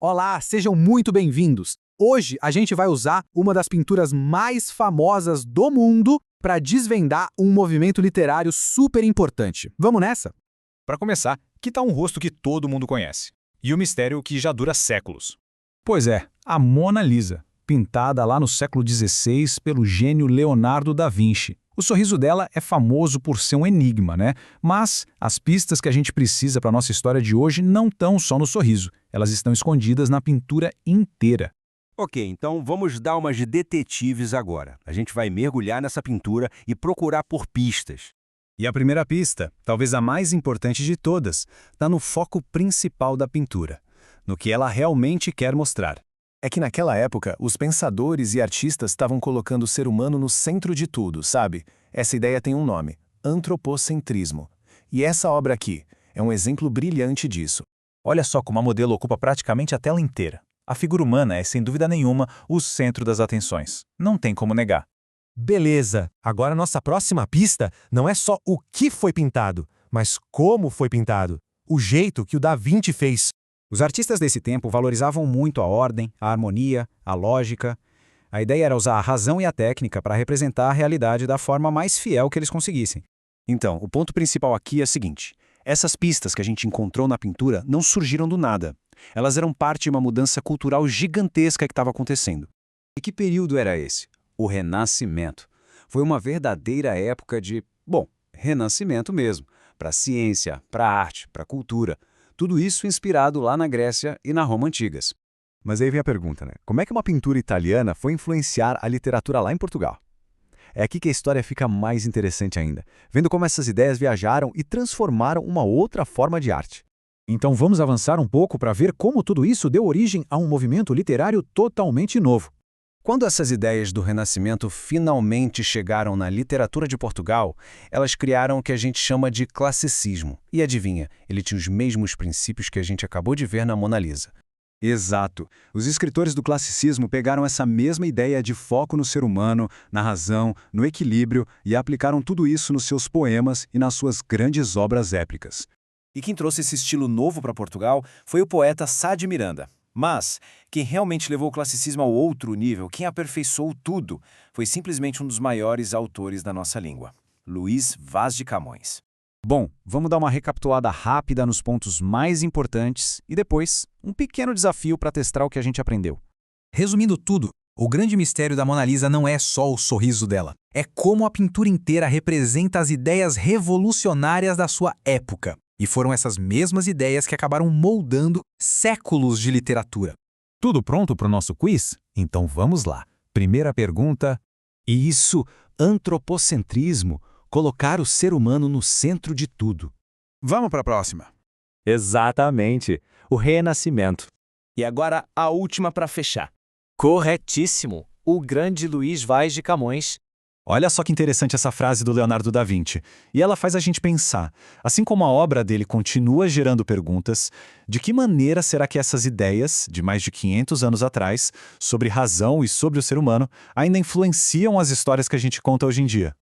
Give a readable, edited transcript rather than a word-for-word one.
Olá, sejam muito bem-vindos! Hoje a gente vai usar uma das pinturas mais famosas do mundo para desvendar um movimento literário super importante. Vamos nessa? Para começar, que tal um rosto que todo mundo conhece? E o mistério que já dura séculos? Pois é, a Mona Lisa, pintada lá no século XVI pelo gênio Leonardo da Vinci. O sorriso dela é famoso por ser um enigma, né? Mas as pistas que a gente precisa para a nossa história de hoje não estão só no sorriso. Elas estão escondidas na pintura inteira. Ok, então vamos dar umas de detetives agora. A gente vai mergulhar nessa pintura e procurar por pistas. E a primeira pista, talvez a mais importante de todas, está no foco principal da pintura, no que ela realmente quer mostrar. É que naquela época, os pensadores e artistas estavam colocando o ser humano no centro de tudo, sabe? Essa ideia tem um nome: antropocentrismo. E essa obra aqui é um exemplo brilhante disso. Olha só como a modelo ocupa praticamente a tela inteira. A figura humana é, sem dúvida nenhuma, o centro das atenções. Não tem como negar. Beleza, agora nossa próxima pista não é só o que foi pintado, mas como foi pintado. O jeito que o Da Vinci fez. Os artistas desse tempo valorizavam muito a ordem, a harmonia, a lógica. A ideia era usar a razão e a técnica para representar a realidade da forma mais fiel que eles conseguissem. Então, o ponto principal aqui é o seguinte: essas pistas que a gente encontrou na pintura não surgiram do nada. Elas eram parte de uma mudança cultural gigantesca que estava acontecendo. E que período era esse? O Renascimento. Foi uma verdadeira época de, renascimento mesmo, para a ciência, para a arte, para a cultura. Tudo isso inspirado lá na Grécia e na Roma antigas. Mas aí vem a pergunta, né? Como é que uma pintura italiana foi influenciar a literatura lá em Portugal? É aqui que a história fica mais interessante ainda, vendo como essas ideias viajaram e transformaram uma outra forma de arte. Então vamos avançar um pouco para ver como tudo isso deu origem a um movimento literário totalmente novo. Quando essas ideias do Renascimento finalmente chegaram na literatura de Portugal, elas criaram o que a gente chama de classicismo. E adivinha, ele tinha os mesmos princípios que a gente acabou de ver na Mona Lisa. Exato. Os escritores do classicismo pegaram essa mesma ideia de foco no ser humano, na razão, no equilíbrio e aplicaram tudo isso nos seus poemas e nas suas grandes obras épicas. E quem trouxe esse estilo novo para Portugal foi o poeta Sá de Miranda. Mas quem realmente levou o classicismo ao outro nível, quem aperfeiçoou tudo, foi simplesmente um dos maiores autores da nossa língua, Luís Vaz de Camões. Bom, vamos dar uma recapitulada rápida nos pontos mais importantes e depois um pequeno desafio para testar o que a gente aprendeu. Resumindo tudo, o grande mistério da Mona Lisa não é só o sorriso dela. É como a pintura inteira representa as ideias revolucionárias da sua época. E foram essas mesmas ideias que acabaram moldando séculos de literatura. Tudo pronto para o nosso quiz? Então vamos lá. Primeira pergunta. Isso, antropocentrismo, colocar o ser humano no centro de tudo. Vamos para a próxima. Exatamente, o Renascimento. E agora a última para fechar. Corretíssimo, o grande Luís Vaz de Camões. Olha só que interessante essa frase do Leonardo da Vinci. E ela faz a gente pensar, assim como a obra dele continua gerando perguntas, de que maneira será que essas ideias, de mais de 500 anos atrás, sobre razão e sobre o ser humano, ainda influenciam as histórias que a gente conta hoje em dia?